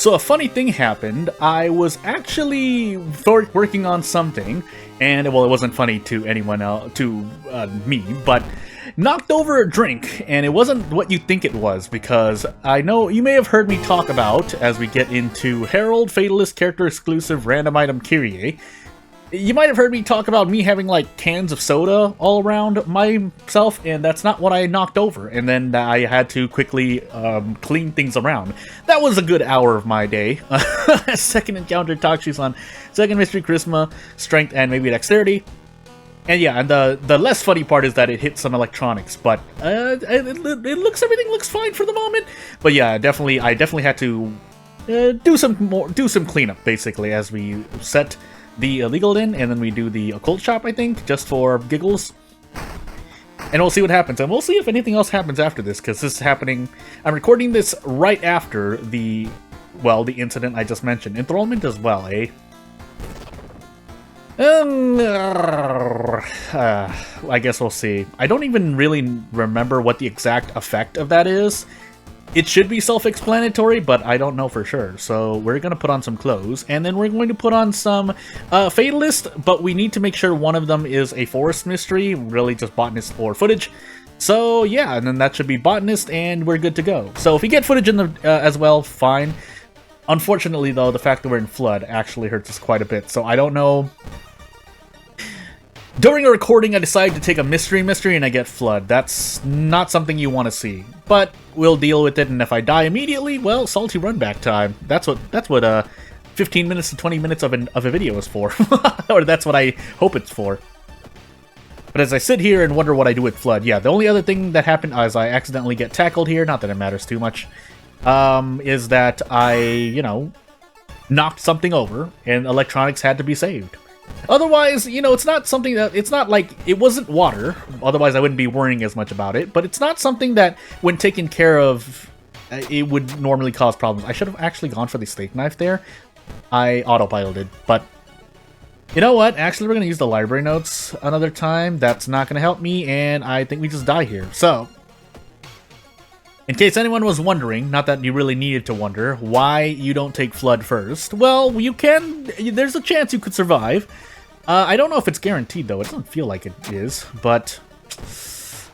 So a funny thing happened. I was actually working on something, and well, it wasn't funny to anyone else, to me, but knocked over a drink, and it wasn't what you think it was, because I know you may have heard me talk about, as we get into Herald, Fatalist, Character Exclusive, Random Item, Kyrie. You might have heard me talk about me having, like, cans of soda all around myself, and that's not what I knocked over. And then I had to quickly clean things around. That was a good hour of my day. Second encounter, Takshi's on second mystery, charisma, strength, and maybe dexterity. And yeah, and the less funny part is that it hit some electronics, but everything looks fine for the moment. But yeah, I definitely had to do some cleanup, basically, as we set the illegal in, and then we do the occult shop, I think, just for giggles. And we'll see what happens, and we'll see if anything else happens after this, because this is happening. I'm recording this right after the incident I just mentioned. Enthrallment as well, eh? I guess we'll see. I don't even really remember what the exact effect of that is. It should be self-explanatory, but I don't know for sure. So we're going to put on some clothes, and then we're going to put on some Fatalist, but we need to make sure one of them is a Forest Mystery, really just Botanist or Footage. So yeah, and then that should be Botanist, and we're good to go. So if we get Footage in the as well, fine. Unfortunately, though, the fact that we're in Flood actually hurts us quite a bit, so I don't know. During a recording, I decided to take a mystery, and I get Flood. That's not something you want to see, but we'll deal with it. And if I die immediately, well, salty run back time. That's what 15 minutes to 20 minutes of a video is for, or that's what I hope it's for. But as I sit here and wonder what I do with Flood, yeah, the only other thing that happened is I accidentally get tackled here. Not that it matters too much. Is that I, knocked something over, and electronics had to be saved. Otherwise, it's not something that, it's not like, it wasn't water, otherwise I wouldn't be worrying as much about it, but it's not something that, when taken care of, it would normally cause problems. I should have actually gone for the steak knife there. I autopiloted, but you know what? Actually, we're going to use the library notes another time. That's not going to help me, and I think we just die here. So, in case anyone was wondering, not that you really needed to wonder, why you don't take Flood first, well, you can, there's a chance you could survive. I don't know if it's guaranteed, though. It doesn't feel like it is, but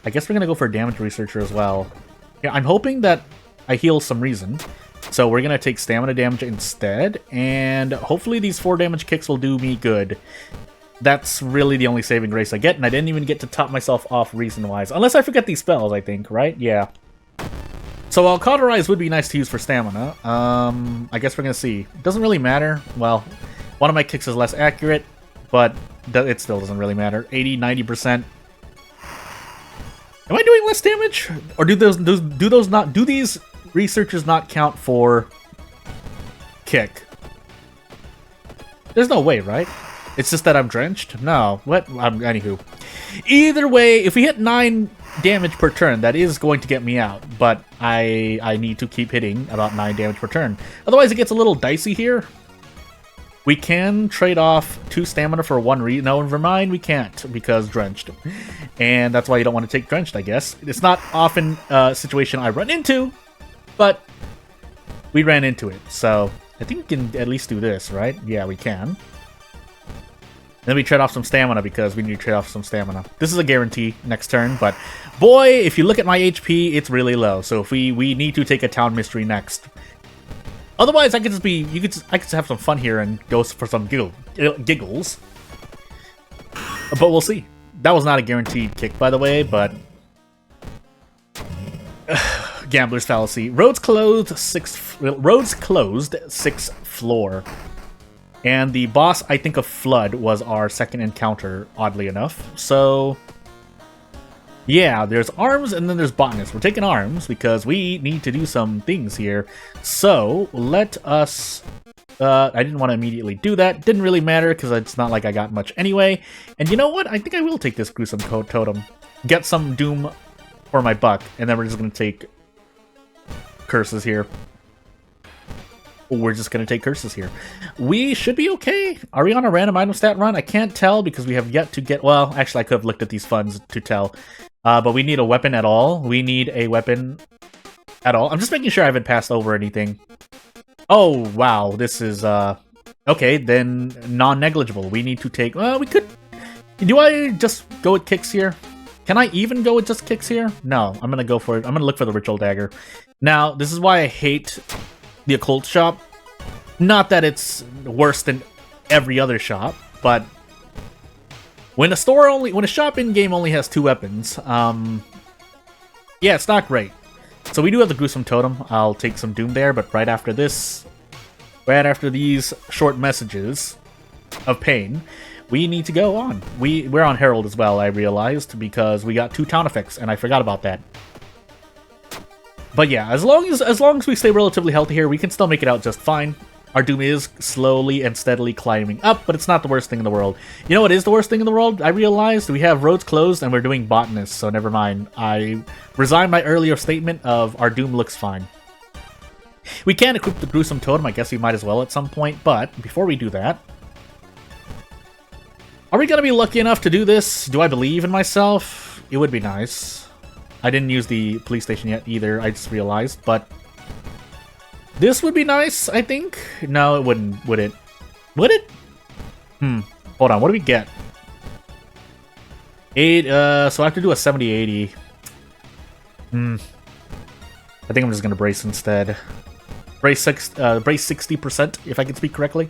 I guess we're going to go for a Damage Researcher as well. Yeah, I'm hoping that I heal some reason, so we're going to take stamina damage instead, and hopefully these 4 damage kicks will do me good. That's really the only saving grace I get, and I didn't even get to top myself off reason-wise. Unless I forget these spells, I think, right? Yeah. So while Cauterize would be nice to use for stamina, I guess we're going to see. It doesn't really matter. Well, one of my kicks is less accurate, but it still doesn't really matter. 80, 90%. Am I doing less damage? Or do these researchers not count for kick? There's no way, right? It's just that I'm drenched? No. What? Anywho. Either way, if we hit 9 damage per turn, that is going to get me out, but I need to keep hitting about 9 damage per turn. Otherwise, it gets a little dicey here. We can trade off 2 stamina for 1 No, never mind, we can't, because drenched. And that's why you don't want to take drenched, I guess. It's not often a situation I run into, but we ran into it, so I think we can at least do this, right? Yeah, we can. Then we trade off some stamina, because we need to trade off some stamina. This is a guarantee next turn, but boy, if you look at my HP, it's really low. So if we need to take a town mystery next. Otherwise, I could just I could have some fun here and go for some giggles. But we'll see. That was not a guaranteed kick, by the way, but Gambler's Fallacy. Roads closed, 6th floor. And the boss, I think, of Flood was our second encounter, oddly enough. So, yeah, there's arms and then there's botanist. We're taking arms because we need to do some things here. So, let us... I didn't want to immediately do that. Didn't really matter because it's not like I got much anyway. And you know what? I think I will take this gruesome totem. Get some doom for my buck. And then we're just going to take curses here. We're just going to take curses here. We should be okay. Are we on a random item stat run? I can't tell because we have yet to get... Well, actually, I could have looked at these funds to tell. But we need a weapon at all. We need a weapon at all. I'm just making sure I haven't passed over anything. Oh, wow, this is, okay, then non-negligible. We need to take, we could, do I just go with kicks here? Can I even go with just kicks here? No, I'm gonna go for it. I'm gonna look for the ritual dagger. Now, this is why I hate the occult shop. Not that it's worse than every other shop, but when a shop in-game only has 2 weapons, yeah, it's not great. So we do have the gruesome totem. I'll take some doom there, but right after this, right after these short messages of pain, we need to go on. We're on Herald as well, I realized, because we got 2 town effects, and I forgot about that. But yeah, as long as we stay relatively healthy here, we can still make it out just fine. Our doom is slowly and steadily climbing up, but it's not the worst thing in the world. You know what is the worst thing in the world? I realized we have roads closed and we're doing botanists, so never mind. I resign my earlier statement of our doom looks fine. We can equip the gruesome totem, I guess we might as well at some point, but before we do that, are we gonna be lucky enough to do this? Do I believe in myself? It would be nice. I didn't use the police station yet either, I just realized, but this would be nice, I think. No, it wouldn't, would it? Would it? Hold on, what do we get? 8, so I have to do a 70-80. I think I'm just gonna brace instead. Brace 60%, if I can speak correctly.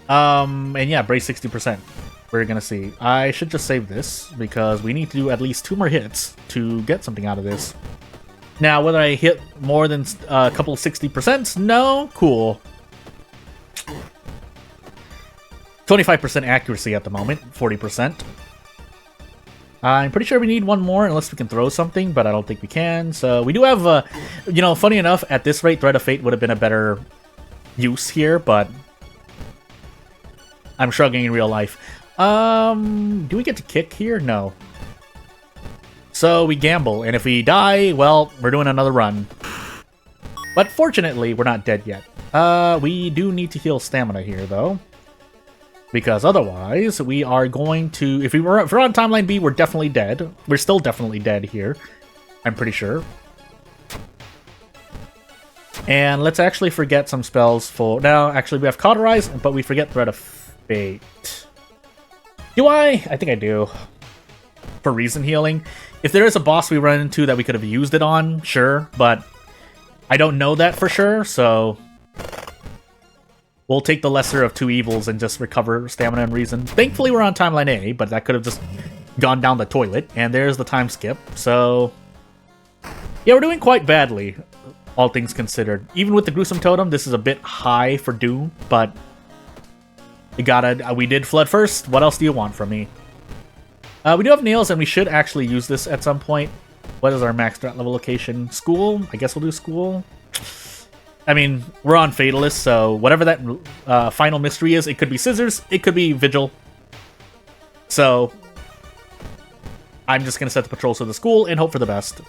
And yeah, brace 60%. We're gonna see. I should just save this, because we need to do at least 2 more hits to get something out of this. Now, whether I hit more than a couple of 60%? No? Cool. 25% accuracy at the moment, 40%. I'm pretty sure we need 1 more unless we can throw something, but I don't think we can. So we do have, you know, funny enough, at this rate, Thread of Fate would have been a better use here, but I'm struggling in real life. Do we get to kick here? No. So we gamble, and if we die, well, we're doing another run. But fortunately, we're not dead yet. We do need to heal stamina here, though. Because otherwise, we are going to... If we're on Timeline B, we're definitely dead. We're still definitely dead here. I'm pretty sure. And let's actually forget some spells for... Now, actually, we have Cauterize, but we forget Thread of Fate. Do I? I think I do. For reason healing. If there is a boss we run into that we could have used it on, sure, but I don't know that for sure, so we'll take the lesser of 2 evils and just recover stamina and reason. Thankfully, we're on Timeline A, but that could have just gone down the toilet, and there's the time skip, so yeah, we're doing quite badly, all things considered. Even with the Gruesome Totem, this is a bit high for Doom, but we did Flood first. What else do you want from me? We do have nails, and we should actually use this at some point. What is our max strat level location? School? I guess we'll do school. I mean, we're on Fatalist, so whatever that final mystery is, it could be Scissors, it could be Vigil. So, I'm just going to set the patrols to the school and hope for the best.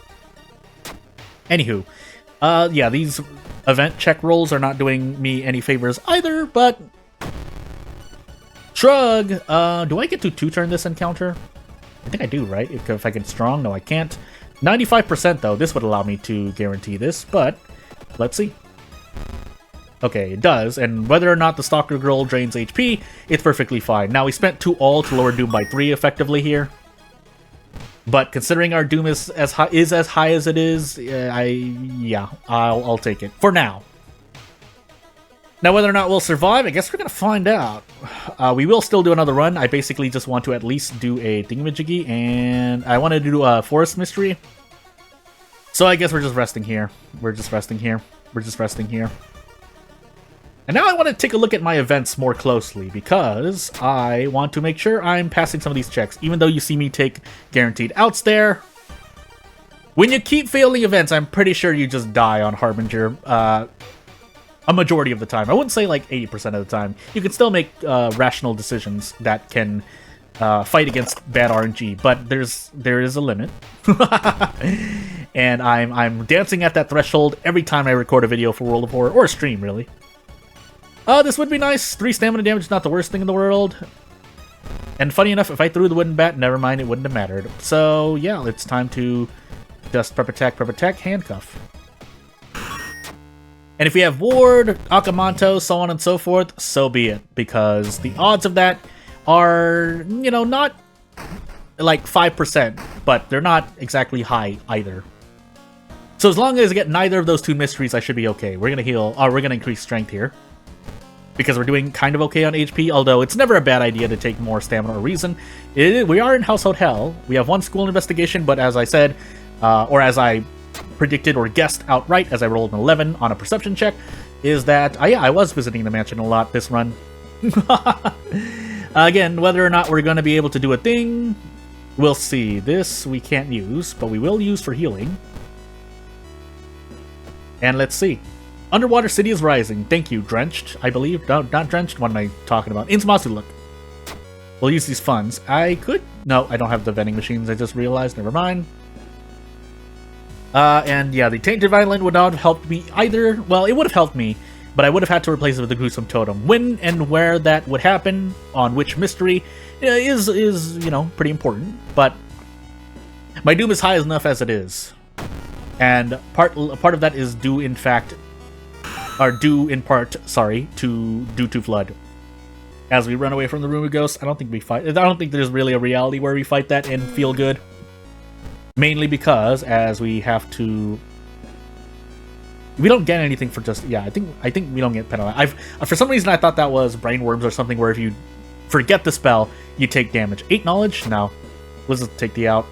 Anywho, yeah, these event check rolls are not doing me any favors either, but... Shrug! Do I get to 2-turn this encounter? I think I do, right? If I get strong? No, I can't. 95% though, this would allow me to guarantee this, but let's see. Okay, it does, and whether or not the Stalker Girl drains HP, it's perfectly fine. Now, we spent 2 all to lower Doom by 3 effectively here. But considering our Doom is as high as it is, I'll take it. For now. Now, whether or not we'll survive, I guess we're gonna find out. We will still do another run. I basically just want to at least do a thingamajiggy, and I wanted to do a forest mystery. So I guess we're just resting here. We're just resting here. We're just resting here. And now I want to take a look at my events more closely, because I want to make sure I'm passing some of these checks, even though you see me take guaranteed outs there. When you keep failing events, I'm pretty sure you just die on Harbinger. A majority of the time. I wouldn't say like 80% of the time. You can still make rational decisions that can fight against bad RNG, but there is a limit. And I'm dancing at that threshold every time I record a video for World of Horror, or a stream, really. This would be nice. 3 stamina damage is not the worst thing in the world. And funny enough, if I threw the wooden bat, never mind, it wouldn't have mattered. So yeah, it's time to just prep attack, handcuff. And if we have Ward, Akamanto, so on and so forth, so be it. Because the odds of that are, you know, not like 5%, but they're not exactly high either. So as long as I get neither of those two mysteries, I should be okay. We're gonna heal, we're gonna increase strength here. Because we're doing kind of okay on HP, although it's never a bad idea to take more stamina or reason. We are in Household Hell. We have one school investigation, but as I said, or as I predicted or guessed outright as I rolled an 11 on a perception check, is that, yeah, I was visiting the mansion a lot this run. Again, whether or not we're going to be able to do a thing, we'll see. This we can't use, but we will use for healing. And let's see. Underwater City is rising. Thank you, Drenched, I believe. No, not Drenched. What am I talking about? Insumasu, look. We'll use these funds. I could... No, I don't have the vending machines. I just realized. Never mind. And yeah, the Tainted Violin would not have helped me either. Well, it would have helped me, but I would have had to replace it with the Gruesome Totem. When and where that would happen, on which mystery, is you know, pretty important. But my doom is high enough as it is. And part of that is due in part, sorry, due to Flood. As we run away from the Room of Ghosts, I don't think there's really a reality where we fight that and feel good. Mainly because, as we have to... We don't get anything for just... Yeah, I think we don't get penalized. For some reason, I thought that was Brain Worms or something, where if you forget the spell, you take damage. 8 knowledge? No. Let's just take the out.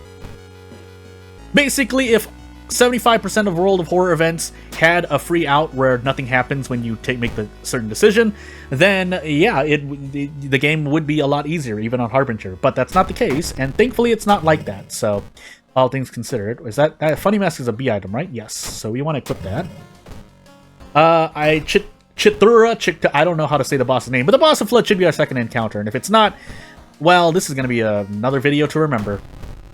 Basically, if 75% of World of Horror events had a free out where nothing happens when you make the certain decision, then yeah, the game would be a lot easier, even on Harbinger. But that's not the case, and thankfully it's not like that, so... All things considered. Is that Funny Mask is a B item, right? Yes. So we want to equip that. Chithura, I don't know how to say the boss's name, but the boss of Flood should be our second encounter. And if it's not, well, this is going to be another video to remember.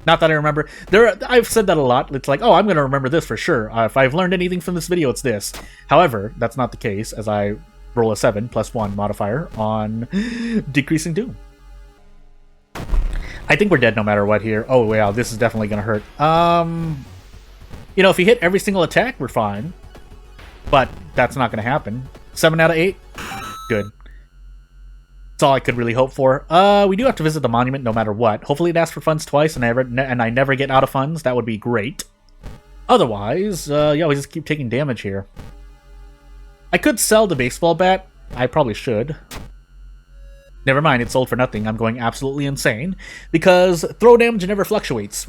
Not that I remember. I've said that a lot. It's like, oh, I'm going to remember this for sure. If I've learned anything from this video, it's this. However, that's not the case, as I roll a 7 + 1 modifier on Decreasing Doom. I think we're dead no matter what here. Oh, wow, this is definitely going to hurt. You know, if you hit every single attack, we're fine. But that's not going to happen. 7 out of 8? Good. That's all I could really hope for. We do have to visit the monument no matter what. Hopefully it asks for funds twice and I never get out of funds. That would be great. Otherwise, yeah, we just keep taking damage here. I could sell the baseball bat. I probably should. Never mind, it sold for nothing. I'm going absolutely insane. Because throw damage never fluctuates.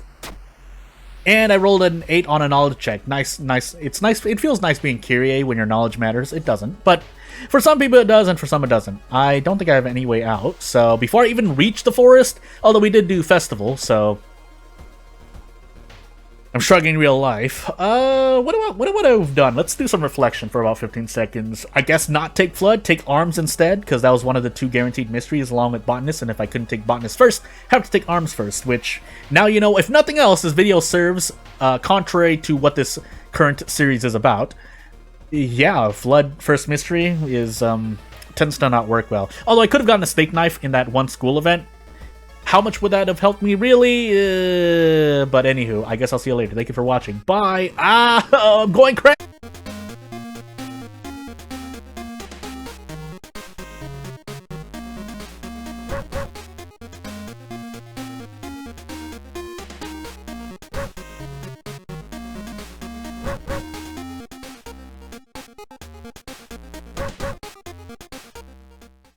And I rolled an 8 on a knowledge check. Nice. It's nice. It feels nice being Kyrie when your knowledge matters. It doesn't. But for some people it does, and for some it doesn't. I don't think I have any way out. So before I even reach the forest, although we did do festival, so... I'm struggling real life. What would I have done? Let's do some reflection for about 15 seconds. I guess not take Flood, take Arms instead, because that was one of the 2 guaranteed mysteries along with Botanist, and if I couldn't take Botanist first, have to take Arms first, which, now you know, if nothing else, this video serves, contrary to what this current series is about. Yeah, Flood first mystery is, tends to not work well. Although I could have gotten a steak knife in that one school event. How much would that have helped me, really? But anywho, I guess I'll see you later. Thank you for watching. Bye! I'm going crazy!